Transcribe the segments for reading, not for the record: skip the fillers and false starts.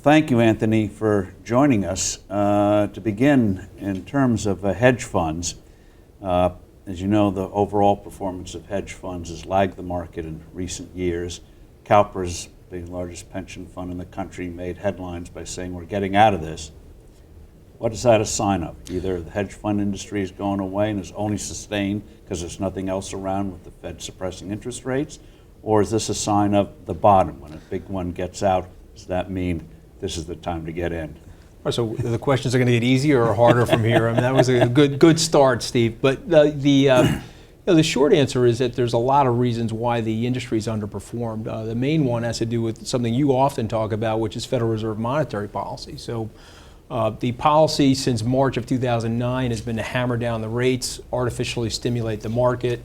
Thank you, Anthony, for joining us. To begin, in terms of hedge funds, as you know, the overall performance of hedge funds has lagged the market in recent years. CalPERS, the largest pension fund in the country, made headlines by saying we're getting out of this. What is that a sign of? Either the hedge fund industry is going away and is only sustained because there's nothing else around with the Fed suppressing interest rates, or is this a sign of the bottom? When a big one gets out, does that mean this is the time to get in? So the questions are going to get easier or harder from here. I mean, that was a good start, Steve. But the short answer is that there's a lot of reasons why the industry's underperformed. The main one has to do with something you often talk about, which is Federal Reserve monetary policy. So the policy since March of 2009 has been to hammer down the rates, artificially stimulate the market.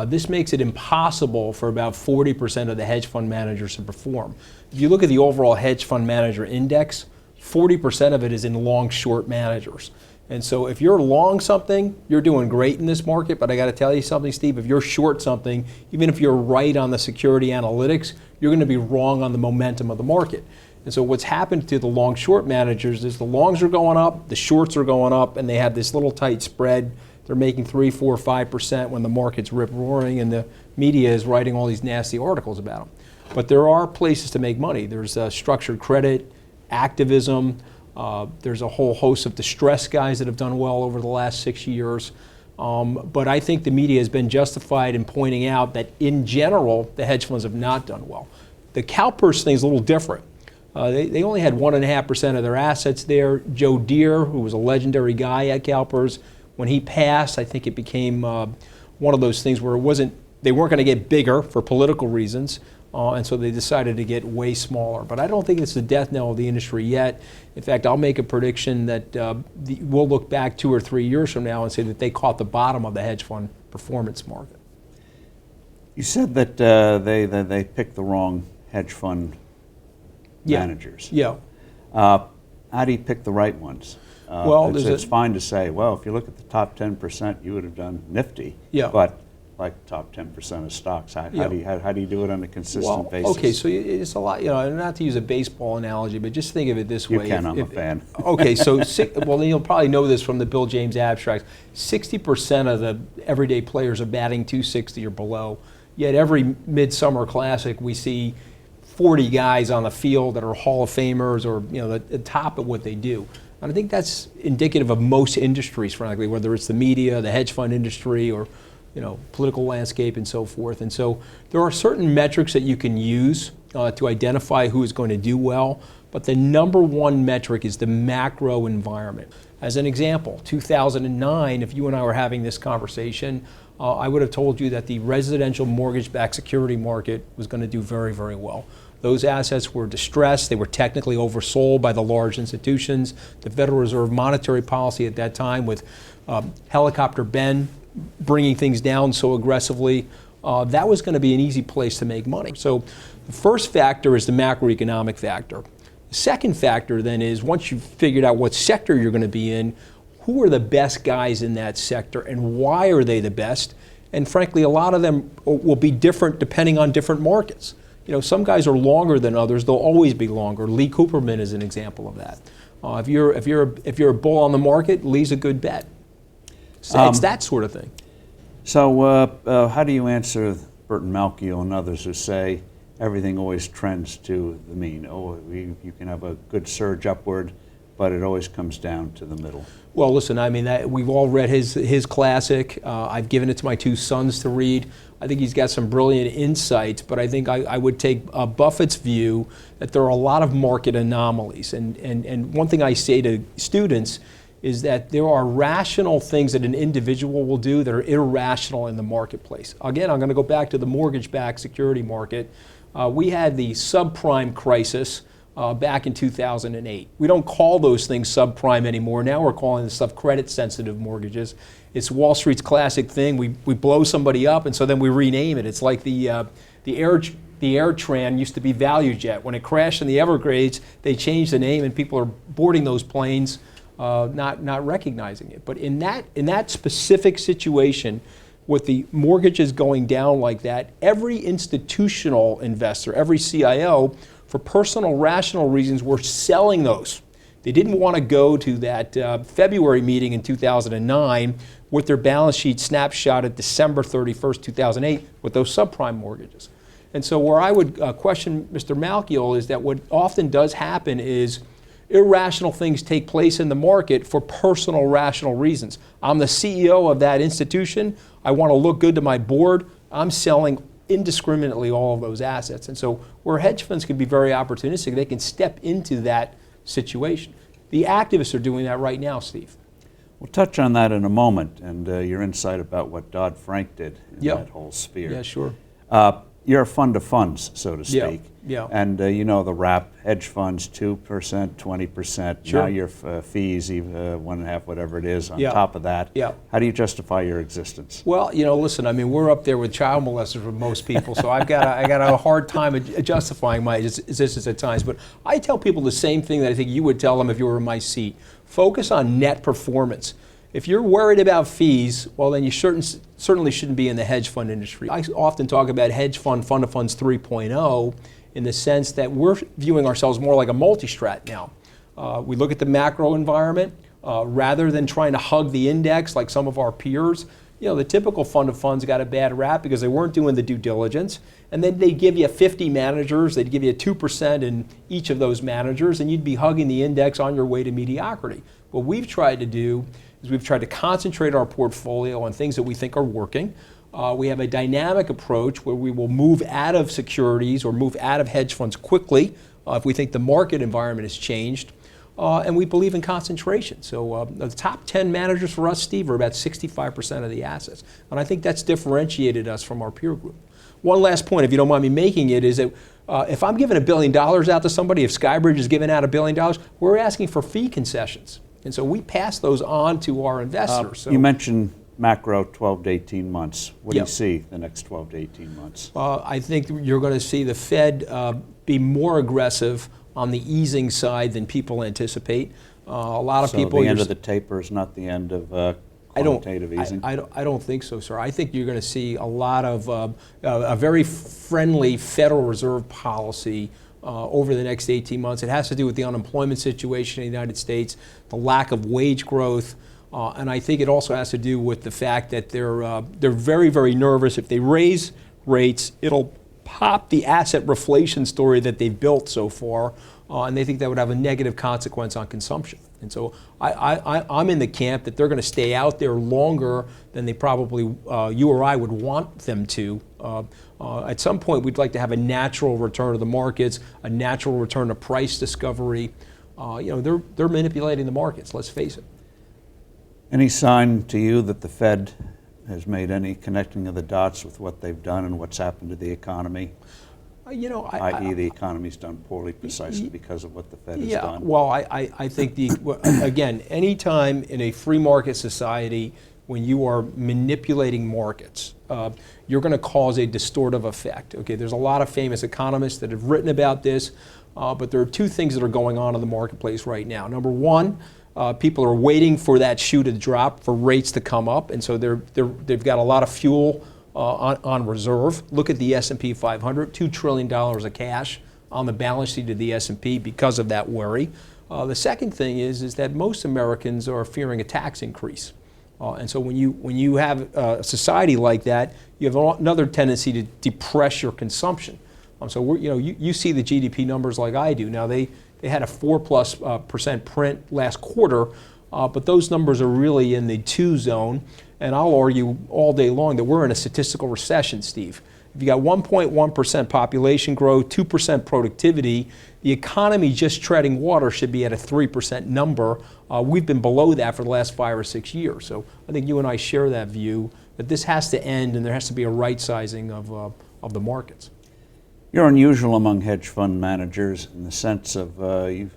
This makes it impossible for about 40% of the hedge fund managers to perform. If you look at the overall hedge fund manager index, 40% of it is in long-short managers. And so if you're long something, you're doing great in this market, but I got to tell you something, Steve, if you're short something, even if you're right on the security analytics, you're going to be wrong on the momentum of the market. And so what's happened to the long-short managers is the longs are going up, the shorts are going up, and they have this little tight spread. They're making 3, 4, 5% when the market's rip-roaring and the media is writing all these nasty articles about them. But there are places to make money. There's structured credit, activism. There's a whole host of distressed guys that have done well over the last 6 years. But I think the media has been justified in pointing out that in general, the hedge funds have not done well. The CalPERS thing is a little different. They only had 1.5% of their assets there. Joe Deere, who was a legendary guy at CalPERS, when he passed, I think it became one of those things where they weren't going to get bigger for political reasons. And so they decided to get way smaller. But I don't think it's the death knell of the industry yet. In fact, I'll make a prediction that we'll look back 2 or 3 years from now and say that they caught the bottom of the hedge fund performance market. You said that they picked the wrong hedge fund managers. Yeah. How do you pick the right ones? Well, it's fine to say, well, if you look at the top 10%, you would have done nifty. Yeah. But like top 10% of stocks, how do you do it on a consistent basis? Okay, so it's a lot, not to use a baseball analogy, but just think of it this way. You can, I'm a fan. Okay, so, well, you'll probably know this from the Bill James abstracts. 60% of the everyday players are batting 260 or below, yet every Midsummer Classic we see 40 guys on the field that are Hall of Famers or the top at what they do. And I think that's indicative of most industries, frankly, whether it's the media, the hedge fund industry, or political landscape and so forth. And so there are certain metrics that you can use to identify who is going to do well, but the number one metric is the macro environment. As an example, 2009, if you and I were having this conversation, I would have told you that the residential mortgage-backed security market was going to do very, very well. Those assets were distressed. They were technically oversold by the large institutions. The Federal Reserve monetary policy at that time with Helicopter Ben bringing things down so aggressively, that was going to be an easy place to make money. So the first factor is the macroeconomic factor. The second factor then is once you've figured out what sector you're going to be in, who are the best guys in that sector and why are they the best? And frankly, a lot of them will be different depending on different markets. Some guys are longer than others. They'll always be longer. Lee Cooperman is an example of that. If you're a bull on the market, Lee's a good bet. It's that sort of thing. So how do you answer Burton Malkiel and others who say everything always trends to the mean? You can have a good surge upward, but it always comes down to the middle. Well, listen, I mean, we've all read his classic. I've given it to my 2 sons to read. I think he's got some brilliant insights, but I think I would take Buffett's view that there are a lot of market anomalies. And one thing I say to students is that there are rational things that an individual will do that are irrational in the marketplace. Again, I'm going to go back to the mortgage-backed security market. We had the subprime crisis back in 2008. We don't call those things subprime anymore. Now we're calling this stuff credit-sensitive mortgages. It's Wall Street's classic thing. We blow somebody up, and so then we rename it. It's like the AirTran used to be ValueJet. When it crashed in the Everglades, they changed the name, and people are boarding those planes not recognizing it. But in that specific situation, with the mortgages going down like that, every institutional investor, every CIO, for personal rational reasons, were selling those. They didn't want to go to that February meeting in 2009 with their balance sheet snapshot at December 31st, 2008 with those subprime mortgages. And so where I would question Mr. Malkiel is that what often does happen is irrational things take place in the market for personal rational reasons. I'm the CEO of that institution. I want to look good to my board. I'm selling indiscriminately all of those assets. And so where hedge funds can be very opportunistic, they can step into that situation. The activists are doing that right now, Steve. We'll touch on that in a moment, and your insight about what Dodd-Frank did in that whole sphere. Yeah, sure. You're a fund of funds, so to speak. Yeah. And you know the rap, hedge funds 2%, 20%. Sure. Now your fees, even 1.5%, whatever it is, on Yeah. top of that. Yeah. How do you justify your existence? Well, listen, I mean, we're up there with child molesters with most people, so I got a hard time justifying my existence at times. But I tell people the same thing that I think you would tell them if you were in my seat. Focus on net performance. If you're worried about fees, well, then you certainly shouldn't be in the hedge fund industry. I often talk about hedge fund of funds 3.0 in the sense that we're viewing ourselves more like a multi-strat now. We look at the macro environment rather than trying to hug the index like some of our peers. The typical fund of funds got a bad rap because they weren't doing the due diligence. And then they give you 50 managers, they'd give you 2% in each of those managers, and you'd be hugging the index on your way to mediocrity. What we've tried to do is we've tried to concentrate our portfolio on things that we think are working. We have a dynamic approach where we will move out of securities or move out of hedge funds quickly if we think the market environment has changed. And we believe in concentration. So the top 10 managers for us, Steve, are about 65% of the assets. And I think that's differentiated us from our peer group. One last point, if you don't mind me making it, is that if I'm giving $1 billion out to somebody, if SkyBridge is giving out $1 billion, we're asking for fee concessions. And so we pass those on to our investors. You mentioned macro 12 to 18 months. What do you see the next 12 to 18 months? I think you're going to see the Fed be more aggressive on the easing side than people anticipate. A lot of people. So the end of the taper is not the end of quantitative easing? I don't think so, sir. I think you're going to see a lot of a very friendly Federal Reserve policy over the next 18 months. It has to do with the unemployment situation in the United States, the lack of wage growth, and I think it also has to do with the fact that they're very, very nervous. If they raise rates, it'll pop the asset reflation story that they've built so far, and they think that would have a negative consequence on consumption. And so I'm in the camp that they're going to stay out there longer than they probably you or I would want them to. At some point, we'd like to have a natural return to the markets, a natural return to price discovery. They're manipulating the markets, let's face it. Any sign to you that the Fed has made any connecting of the dots with what they've done and what's happened to the economy? I.e. the economy's done poorly precisely because of what the Fed has done. Well, I think, again, anytime in a free market society when you are manipulating markets, you're going to cause a distortive effect. Okay, there's a lot of famous economists that have written about this, but there are two things that are going on in the marketplace right now. Number one, people are waiting for that shoe to drop, for rates to come up, and so they've got a lot of fuel on reserve. Look at the S&P 500, $2 trillion of cash on the balance sheet of the S&P because of that worry. The second thing is that most Americans are fearing a tax increase. And so when you have a society like that, you have another tendency to depress your consumption. So you see the GDP numbers like I do. Now they had a 4+% print last quarter, but those numbers are really in the 2 zone. And I'll argue all day long that we're in a statistical recession, Steve. If you got 1.1% population growth, 2% productivity, the economy just treading water should be at a 3% number. We've been below that for the last 5 or 6 years. So I think you and I share that view that this has to end and there has to be a right sizing of the markets. You're unusual among hedge fund managers in the sense of you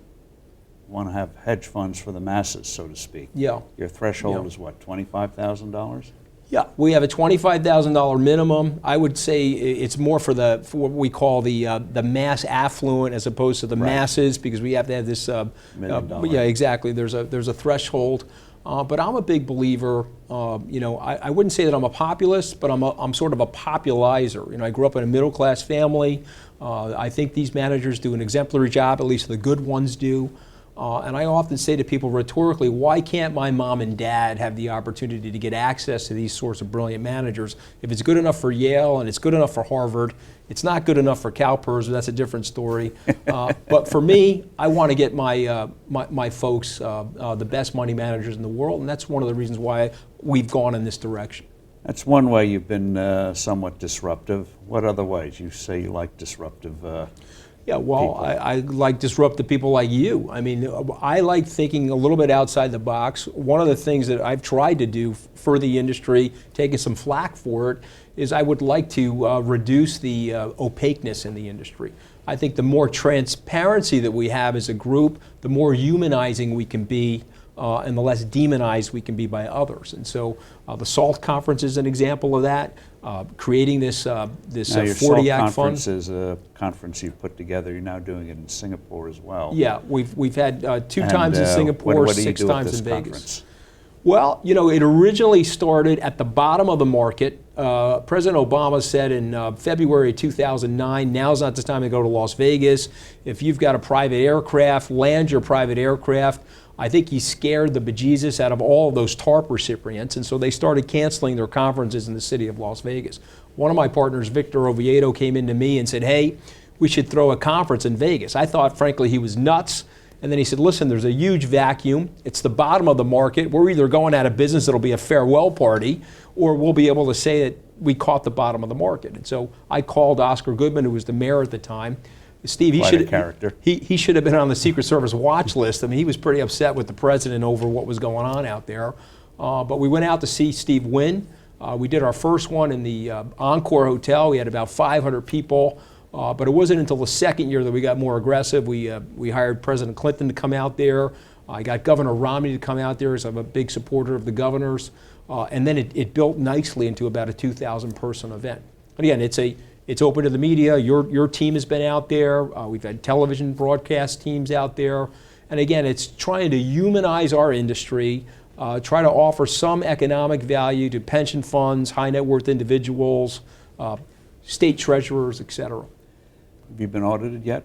want to have hedge funds for the masses, so to speak. Yeah. Your threshold is what, $25,000? Yeah, we have a $25,000 minimum. I would say it's more for what we call the mass affluent as opposed to the masses, because we have to have this. Yeah, exactly. There's a threshold. But I'm a big believer. I wouldn't say that I'm a populist, but I'm sort of a populizer. I grew up in a middle class family. I think these managers do an exemplary job, at least the good ones do. And I often say to people rhetorically, why can't my mom and dad have the opportunity to get access to these sorts of brilliant managers? If it's good enough for Yale and it's good enough for Harvard, it's not good enough for CalPERS, but that's a different story. But for me, I want to get my folks the best money managers in the world, and that's one of the reasons why we've gone in this direction. That's one way you've been somewhat disruptive. What other ways? You say you like disruptive Yeah, well, I like disruptive people like you. I mean, I like thinking a little bit outside the box. One of the things that I've tried to do for the industry, taking some flack for it, is I would like to reduce the opaqueness in the industry. I think the more transparency that we have as a group, the more humanizing we can be, and the less demonized we can be by others. And so the SALT conference is an example of that. Creating this 40 Act fund. Conference is a conference you've put together. You're now doing it in Singapore as well. Yeah, we've had 2 times in Singapore, what do you 6 do times at this in Vegas. conference? Well, it originally started at the bottom of the market. President Obama said in February 2009, now's not the time to go to Las Vegas. If you've got a private aircraft, land your private aircraft. I think he scared the bejesus out of all of those TARP recipients, and so they started canceling their conferences in the city of Las Vegas. One of my partners, Victor Oviedo, came into me and said, hey, we should throw a conference in Vegas. I thought, frankly, he was nuts. And then he said, listen, there's a huge vacuum. It's the bottom of the market. We're either going out of business, it'll be a farewell party, or we'll be able to say that we caught the bottom of the market. And so I called Oscar Goodman, who was the mayor at the time. Steve, he should have been on the Secret Service watch list. I mean, he was pretty upset with the president over what was going on out there. But we went out to see Steve win. We did our first one in the Encore Hotel. We had about 500 people. But it wasn't until the second year that we got more aggressive. We hired President Clinton to come out there. I got Governor Romney to come out there, as I'm a big supporter of the governors. And then it built nicely into about a 2,000 person event. And again, it's open to the media. Your team has been out there. We've had television broadcast teams out there. And again, it's trying to humanize our industry, try to offer some economic value to pension funds, high net worth individuals, state treasurers, et cetera. Have you been audited yet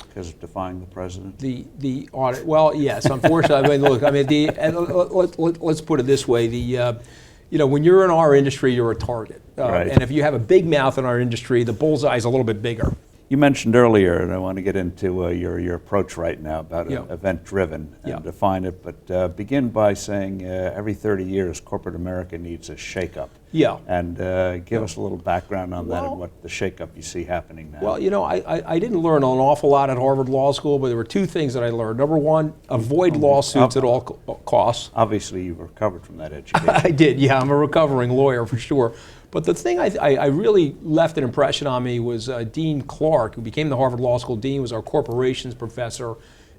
because of defying the president? The audit, well, yes, unfortunately. I mean, look, let's put it this way. When you're in our industry, you're a target. Right. And if you have a big mouth in our industry, the bullseye is a little bit bigger. You mentioned earlier, and I want to get into your approach right now about event-driven and define it, but begin by saying every 30 years, corporate America needs a shakeup. Yeah. And give us a little background on that and what the shakeup you see happening now. Well, I didn't learn an awful lot at Harvard Law School, but there were 2 things that I learned. Number one, avoid lawsuits at all costs. Obviously, you recovered from that education. I did, yeah. I'm a recovering lawyer for sure. But the thing I really left an impression on me was Dean Clark, who became the Harvard Law School dean, was our corporations professor.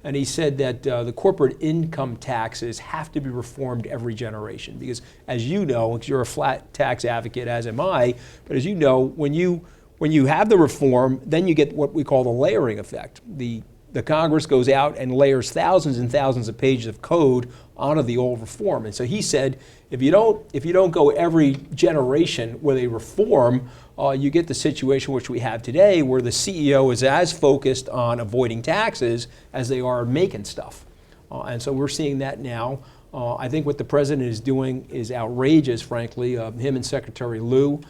And he said that the corporate income taxes have to be reformed every generation. Because as you know, because you're a flat tax advocate, as am I, but as you know, when you have the reform, then you get what we call the layering effect. The Congress goes out and layers thousands and thousands of pages of code onto the old reform. And so he said, if you don't go every generation with a reform, you get the situation which we have today, where the CEO is as focused on avoiding taxes as they are making stuff. And so we're seeing that now. I think what the president is doing is outrageous, frankly. Him and Secretary Liu,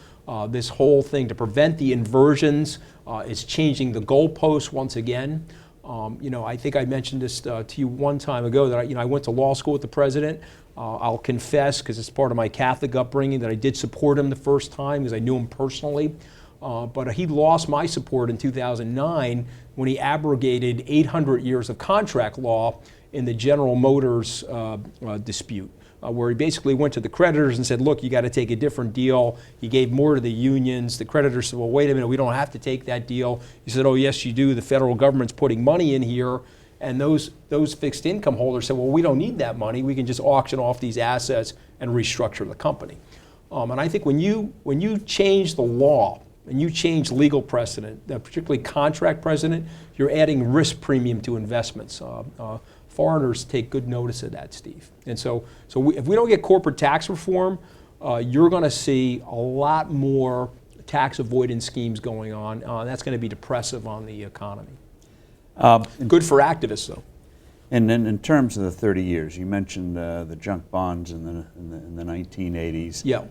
this whole thing to prevent the inversions is changing the goalposts once again. I think I mentioned this to you one time ago that I went to law school with the president. I'll confess, because it's part of my Catholic upbringing, that I did support him the first time because I knew him personally. But he lost my support in 2009 when he abrogated 800 years of contract law in the General Motors dispute, where he basically went to the creditors and said, look, you got to take a different deal. He gave more to the unions. The creditors said, well, wait a minute, we don't have to take that deal. He said, oh, yes, you do. The federal government's putting money in here. And those fixed income holders said, well, we don't need that money. We can just auction off these assets and restructure the company. And I think when you change the law and you change legal precedent, particularly contract precedent, you're adding risk premium to investments. Foreigners take good notice of that, Steve. And so if we don't get corporate tax reform, you're going to see a lot more tax avoidance schemes going on. That's going to be depressive on the economy. Good for activists, though. And then in terms of the 30 years, you mentioned the junk bonds in the 1980s. Yeah.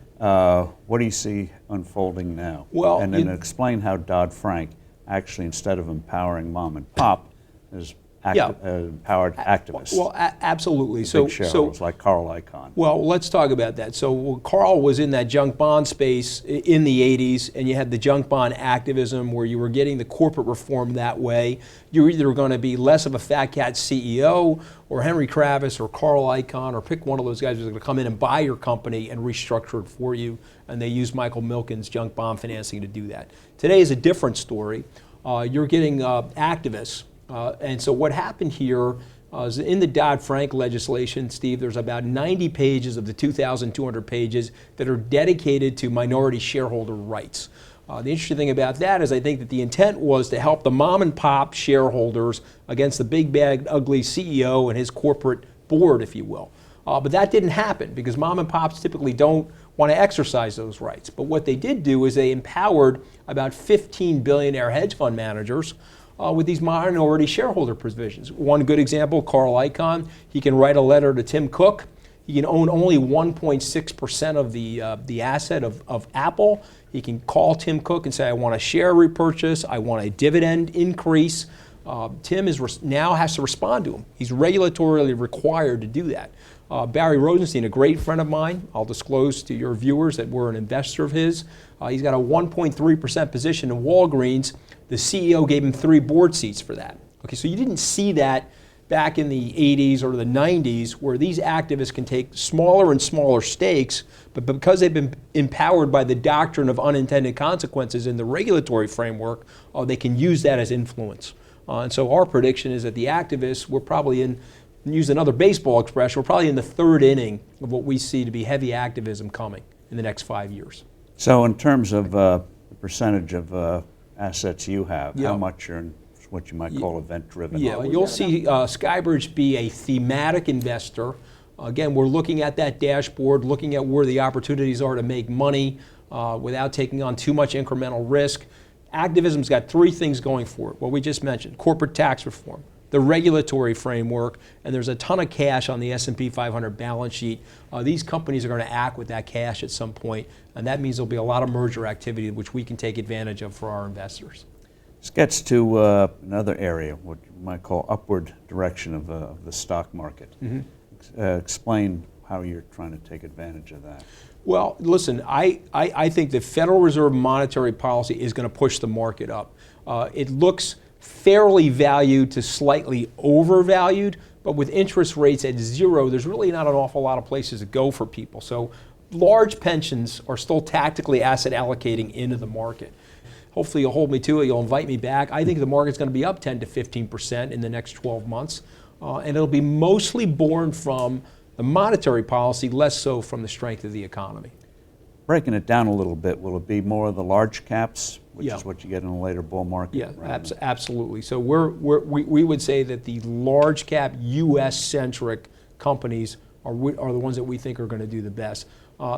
What do you see unfolding now? Well, and then explain how Dodd-Frank actually, instead of empowering mom and pop, has empowered activists. Well, absolutely. Big shareholders like Carl Icahn. Well, let's talk about that. So Carl was in that junk bond space in the 80s, and you had the junk bond activism where you were getting the corporate reform that way. You're either going to be less of a fat cat CEO or Henry Kravis or Carl Icahn, or pick one of those guys who's going to come in and buy your company and restructure it for you. And they used Michael Milken's junk bond financing to do that. Today is a different story. You're getting activists. And so what happened here is in the Dodd-Frank legislation, Steve, there's about 90 pages of the 2,200 pages that are dedicated to minority shareholder rights. The interesting thing about that is I think that the intent was to help the mom and pop shareholders against the big bad ugly CEO and his corporate board, if you will. But that didn't happen because mom and pops typically don't want to exercise those rights. But what they did do is they empowered about 15 billionaire hedge fund managers with these minority shareholder provisions. One good example, Carl Icahn, he can write a letter to Tim Cook. He can own only 1.6% of the asset of Apple. He can call Tim Cook and say, I want a share repurchase, I want a dividend increase. Tim now has to respond to him. He's regulatorily required to do that. Barry Rosenstein, a great friend of mine, I'll disclose to your viewers that we're an investor of his. He's got a 1.3% position in Walgreens. The CEO gave him 3 board seats for that. Okay, so you didn't see that back in the 80s or the 90s where these activists can take smaller and smaller stakes, but because they've been empowered by the doctrine of unintended consequences in the regulatory framework, they can use that as influence. And so our prediction is that the activists, we're probably in, use another baseball expression, we're probably in the 3rd inning of what we see to be heavy activism coming in the next 5 years. So in terms of the percentage of assets you have, how much are in what you might call event-driven? Yeah, you'll see SkyBridge be a thematic investor. Again, we're looking at that dashboard, looking at where the opportunities are to make money without taking on too much incremental risk. Activism's got 3 things going for it. What we just mentioned, corporate tax reform, the regulatory framework, and there's a ton of cash on the S&P 500 balance sheet. These companies are going to act with that cash at some point, and that means there'll be a lot of merger activity which we can take advantage of for our investors. This gets to another area, what you might call upward direction of the stock market. Mm-hmm. Explain how you're trying to take advantage of that. Well, listen, I think the Federal Reserve monetary policy is going to push the market up. It looks fairly valued to slightly overvalued, but with interest rates at 0, there's really not an awful lot of places to go for people. So large pensions are still tactically asset allocating into the market. Hopefully you'll hold me to it, you'll invite me back. I think the market's going to be up 10 to 15% in the next 12 months, and it'll be mostly born from the monetary policy, less so from the strength of the economy. Breaking it down a little bit, will it be more of the large caps, which is what you get in a later bull market? Yeah, absolutely. So we would say that the large cap U.S.-centric companies are the ones that we think are going to do the best.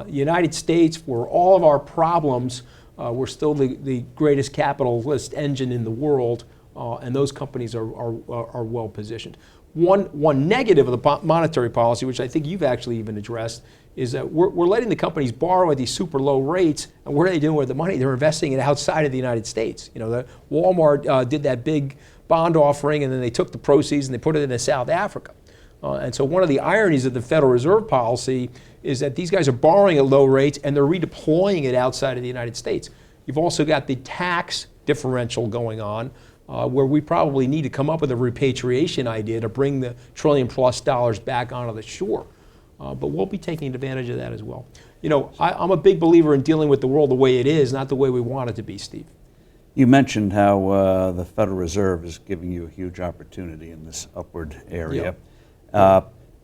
United States, for all of our problems, we're still the greatest capitalist engine in the world, and those companies are well positioned. One negative of the monetary policy, which I think you've actually even addressed, is that we're letting the companies borrow at these super low rates, and what are they doing with the money? They're investing it outside of the United States. You know, Walmart did that big bond offering, and then they took the proceeds and they put it into South Africa. And so one of the ironies of the Federal Reserve policy is that these guys are borrowing at low rates and they're redeploying it outside of the United States. You've also got the tax differential going on, where we probably need to come up with a repatriation idea to bring the $1 trillion+ back onto the shore. But we'll be taking advantage of that as well. You know, I'm a big believer in dealing with the world the way it is, not the way we want it to be, Steve. You mentioned how the Federal Reserve is giving you a huge opportunity in this upward area.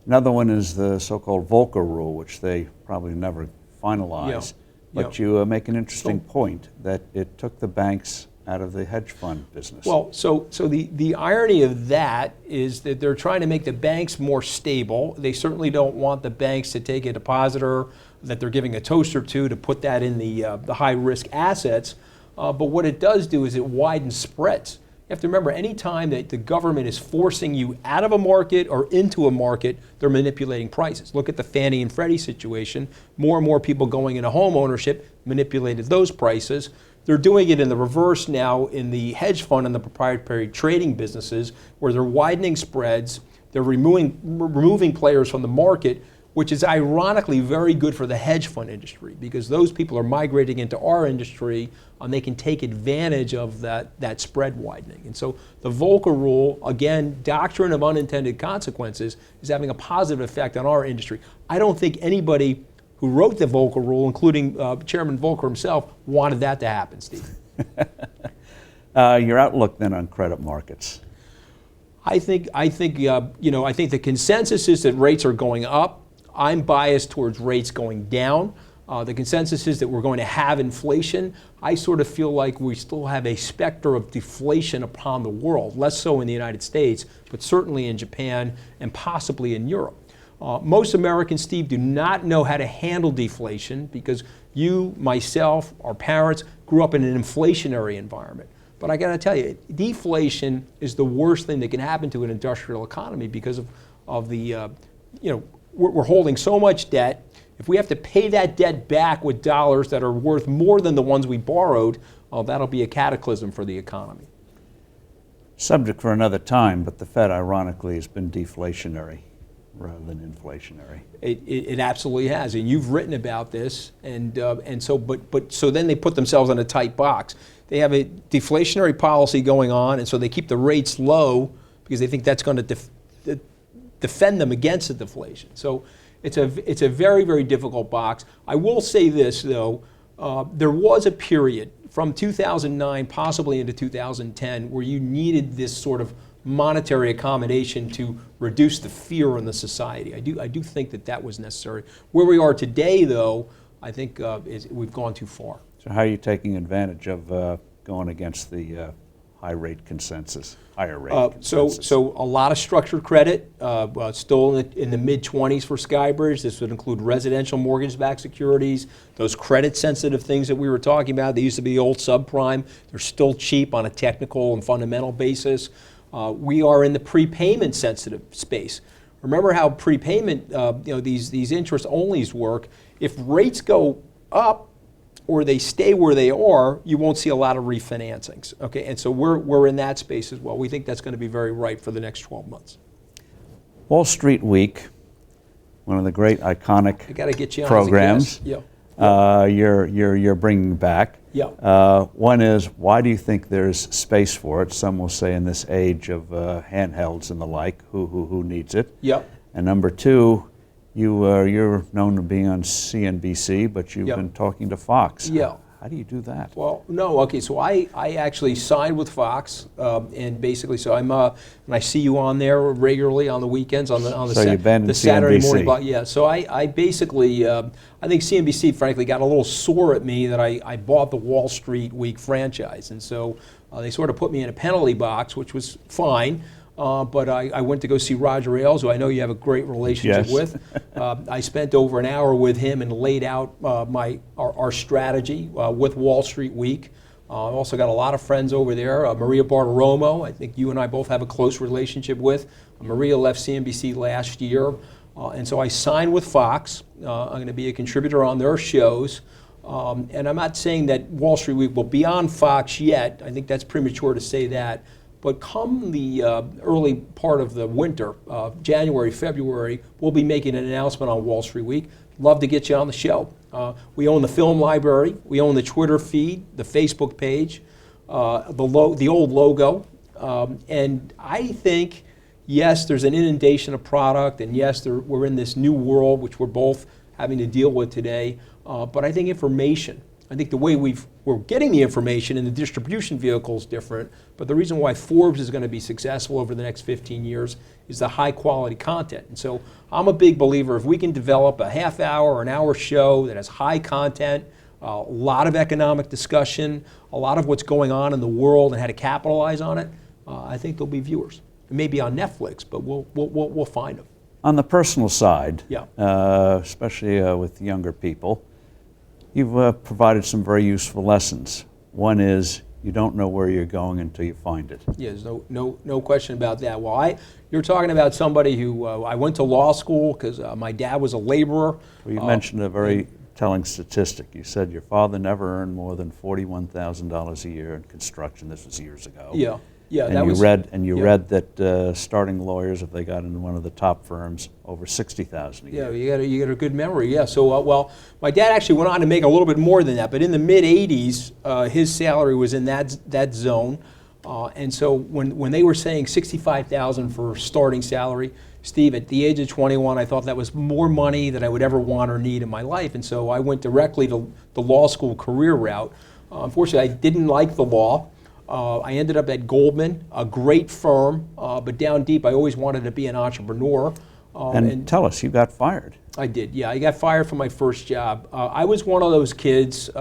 Another one is the so-called Volcker Rule, which they probably never finalize. Yeah. But you make an interesting point that it took the banks out of the hedge fund business. Well, so the irony of that is that they're trying to make the banks more stable. They certainly don't want the banks to take a depositor that they're giving a toaster to put that in the high-risk assets. But what it does do is it widens spreads. You have to remember, any time that the government is forcing you out of a market or into a market, they're manipulating prices. Look at the Fannie and Freddie situation. More and more people going into home ownership manipulated those prices. They're doing it in the reverse now in the hedge fund and the proprietary trading businesses, where they're widening spreads, they're removing players from the market, which is ironically very good for the hedge fund industry, because those people are migrating into our industry and they can take advantage of that spread widening. And so the Volcker Rule, again, doctrine of unintended consequences, is having a positive effect on our industry. I don't think anybody who wrote the Volcker Rule, including Chairman Volcker himself, wanted that to happen, Steve. Your outlook then on credit markets? I think the consensus is that rates are going up. I'm biased towards rates going down. The consensus is that we're going to have inflation. I sort of feel like we still have a specter of deflation upon the world, less so in the United States, but certainly in Japan and possibly in Europe. Most Americans, Steve, do not know how to handle deflation because you, myself, our parents grew up in an inflationary environment. But I got to tell you, deflation is the worst thing that can happen to an industrial economy because of the, we're holding so much debt. If we have to pay that debt back with dollars that are worth more than the ones we borrowed, that'll be a cataclysm for the economy. Subject for another time, but the Fed, ironically, has been deflationary rather than inflationary. It absolutely has, and you've written about this, and so then they put themselves in a tight box. They have a deflationary policy going on, and so they keep the rates low because they think that's going to defend them against the deflation. So it's a very, very difficult box. I will say this, though. There was a period from 2009 possibly into 2010 where you needed this sort of monetary accommodation to reduce the fear in the society. I do think that was necessary. Where we are today, though, I think we've gone too far. So how are you taking advantage of going against the higher rate consensus? So a lot of structured credit, still in the mid-20s for SkyBridge. This would include residential mortgage-backed securities, those credit-sensitive things that we were talking about. They used to be old subprime. They're still cheap on a technical and fundamental basis. We are in the prepayment-sensitive space. Remember how prepayment, these interest-onlys work. If rates go up or they stay where they are, you won't see a lot of refinancings. Okay, and so we're in that space as well. We think that's going to be very ripe for the next 12 months. Wall Street Week, one of the great iconic I gotta get you on programs. Yeah. You're bringing back. Yeah. One is, why do you think there's space for it? Some will say in this age of handhelds and the like, who needs it? Yeah. And number two, you're known to being on CNBC, but you've been talking to Fox. Yeah. How do you do that? Well, no, okay, so I actually signed with Fox, and basically, so I'm, and I see you on there regularly on the weekends, on the Saturday morning block. Yeah, so I basically, I think CNBC, frankly, got a little sore at me that I bought the Wall Street Week franchise, and so they sort of put me in a penalty box, which was fine. But I went to go see Roger Ailes, who I know you have a great relationship with. I spent over an hour with him and laid out our strategy with Wall Street Week. I've also got a lot of friends over there. Maria Bartiromo, I think you and I both have a close relationship with. Maria left CNBC last year. And so I signed with Fox. I'm going to be a contributor on their shows. And I'm not saying that Wall Street Week will be on Fox yet. I think that's premature to say that. But come the early part of the winter, January, February, we'll be making an announcement on Wall Street Week. Love to get you on the show. We own the film library. We own the Twitter feed, the Facebook page, the old logo. And I think, yes, there's an inundation of product, and yes, we're in this new world, which we're both having to deal with today. But I think information I think the way we're getting the information and the distribution vehicle is different, but the reason why Forbes is going to be successful over the next 15 years is the high quality content. And so I'm a big believer if we can develop a half hour or an hour show that has high content, a lot of economic discussion, a lot of what's going on in the world and how to capitalize on it, I think there'll be viewers. It may be on Netflix, but we'll find them. On the personal side, Yeah. Especially with younger people, you've provided some very useful lessons. One is you don't know where you're going until you find it. Yeah, there's no question about that. Well, you're talking about somebody who I went to law school because my dad was a laborer. Well, you mentioned a very telling statistic. You said your father never earned more than $41,000 a year in construction. This was years ago. Yeah. Yeah, and that you was, read, and you yeah. read that starting lawyers, if they got into one of the top firms, over $60,000 a year. Yeah, you got a good memory. Yeah. So, well, my dad actually went on to make a little bit more than that, but in the mid '80s, his salary was in that zone, and so when they were saying $65,000 for starting salary, Steve, at the age of 21, I thought that was more money than I would ever want or need in my life, and so I went directly to the law school career route. Unfortunately, I didn't like the law. I ended up at Goldman, a great firm, but down deep, I always wanted to be an entrepreneur. And tell us, you got fired. I did, yeah. I got fired from my first job. I was one of those kids,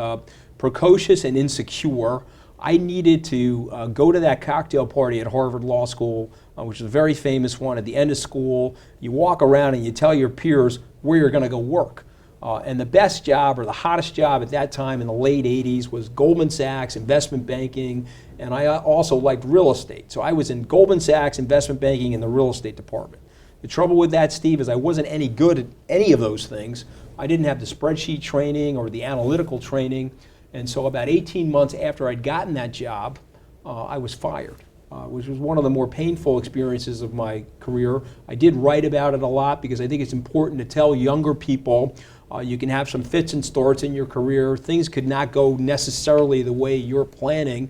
precocious and insecure. I needed to go to that cocktail party at Harvard Law School, which is a very famous one at the end of school. You walk around and you tell your peers where you're going to go work. And the best job, or the hottest job at that time in the late 80s, was Goldman Sachs, investment banking, and I also liked real estate. So I was in Goldman Sachs, investment banking, in the real estate department. The trouble with that, Steve, is I wasn't any good at any of those things. I didn't have the spreadsheet training or the analytical training, and so about 18 months after I'd gotten that job, I was fired, which was one of the more painful experiences of my career. I did write about it a lot because I think it's important to tell younger people you can have some fits and starts in your career. Things could not go necessarily the way you're planning.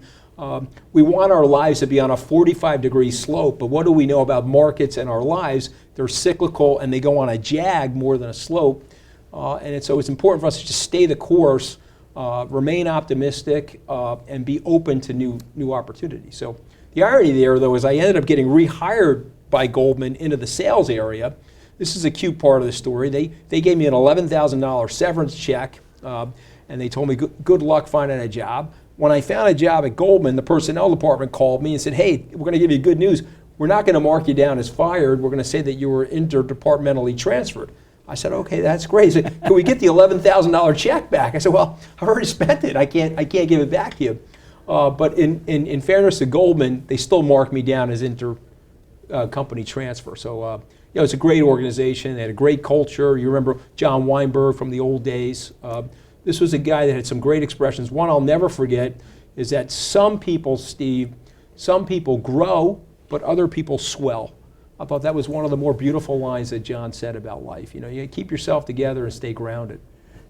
We want our lives to be on a 45-degree slope, but what do we know about markets and our lives? They're cyclical and they go on a jag more than a slope. So it's important for us to just stay the course, remain optimistic, and be open to new opportunities. So the irony there, though, is I ended up getting rehired by Goldman into the sales area. This is a cute part of the story. They gave me an $11,000 severance check, and they told me, good luck finding a job. When I found a job at Goldman, the personnel department called me and said, hey, we're going to give you good news. We're not going to mark you down as fired. We're going to say that you were interdepartmentally transferred. I said, okay, that's great. He said, can we get the $11,000 check back? I said, well, I've already spent it. I can't give it back to you. But in fairness to Goldman, they still marked me down as intercompany transfer. So it's a great organization. They had a great culture. You remember John Weinberg from the old days. This was a guy that had some great expressions. One I'll never forget is that some people, Steve, grow, but other people swell. I thought that was one of the more beautiful lines that John said about life. You keep yourself together and stay grounded.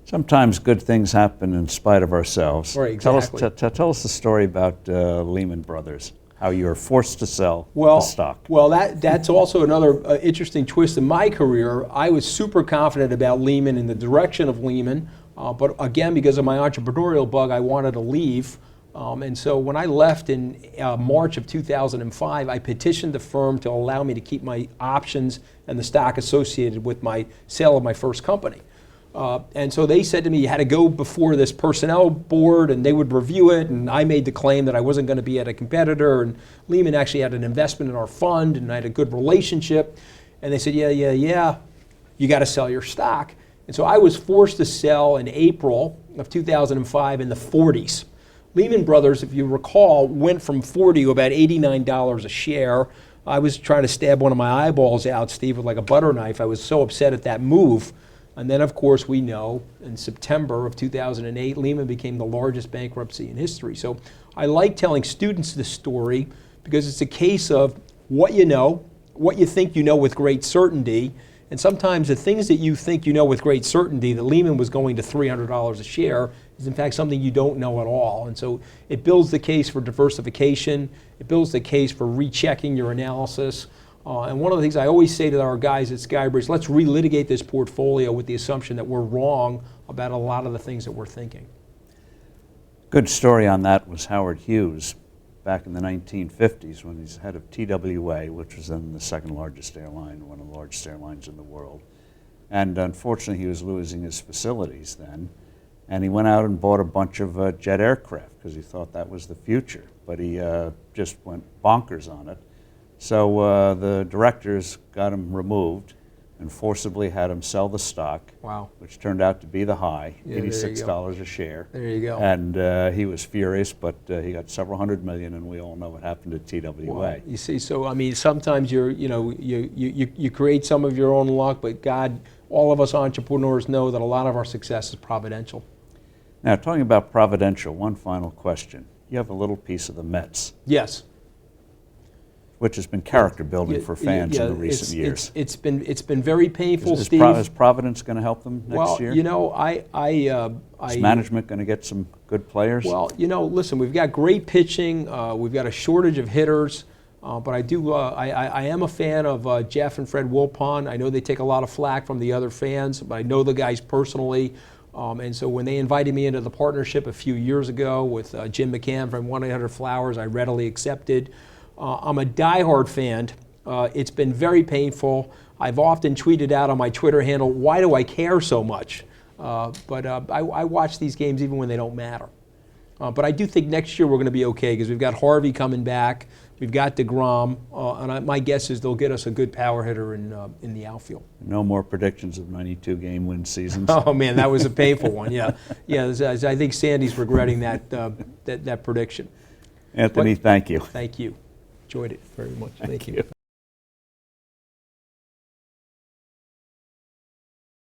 Sometimes good things happen in spite of ourselves. Right, exactly. Tell us the story about Lehman Brothers, how you were forced to sell the stock. Well, that's also another interesting twist in my career. I was super confident about Lehman and the direction of Lehman. But again, because of my entrepreneurial bug, I wanted to leave. And so when I left in March of 2005, I petitioned the firm to allow me to keep my options and the stock associated with my sale of my first company. And so they said to me, you had to go before this personnel board and they would review it. And I made the claim that I wasn't going to be at a competitor. And Lehman actually had an investment in our fund and I had a good relationship. And they said, yeah, you got to sell your stock. And so I was forced to sell in April of 2005 in the 40s. Lehman Brothers, if you recall, went from 40 to about $89 a share. I was trying to stab one of my eyeballs out, Steve, with like a butter knife. I was so upset at that move. And then, of course, we know in September of 2008, Lehman became the largest bankruptcy in history. So I like telling students this story because it's a case of what you know, what you think you know with great certainty, and sometimes the things that you think you know with great certainty, that Lehman was going to $300 a share, is in fact something you don't know at all. And so it builds the case for diversification. It builds the case for rechecking your analysis. And one of the things I always say to our guys at SkyBridge, let's relitigate this portfolio with the assumption that we're wrong about a lot of the things that we're thinking. Good story on that was Howard Hughes back in the 1950s when he's head of TWA, which was then the second largest airline, one of the largest airlines in the world. And unfortunately, he was losing his facilities then. And he went out and bought a bunch of jet aircraft because he thought that was the future. But he just went bonkers on it. So the directors got him removed and forcibly had him sell the stock, Wow. which turned out to be the high, Yeah, $86 a share. There you go. And he was furious, but he got several hundred million, and we all know what happened to TWA. Wow. You see, so I mean, sometimes you create some of your own luck, but God, all of us entrepreneurs know that a lot of our success is providential. Now, talking about providential, one final question. You have a little piece of the Mets, Yes. which has been character building for fans in the recent years. It's been very painful, Is Steve. Is Providence going to help them next year? Well, you know, Is management going to get some good players? Well, you know, listen, we've got great pitching. We've got a shortage of hitters. But I am a fan of Jeff and Fred Wilpon. I know they take a lot of flack from the other fans, but I know the guys personally. And so when they invited me into the partnership a few years ago with Jim McCann from 1-800-Flowers, I readily accepted. I'm a diehard fan. It's been very painful. I've often tweeted out on my Twitter handle, why do I care so much? But I watch these games even when they don't matter. But I do think next year we're going to be okay because we've got Harvey coming back. We've got DeGrom. And my guess is they'll get us a good power hitter in the outfield. No more predictions of 92-game win seasons. Oh, man, that was a painful one, yeah. Yeah, I think Sandy's regretting that prediction. Anthony, thank you. Thank you. Enjoyed it very much. Thank you.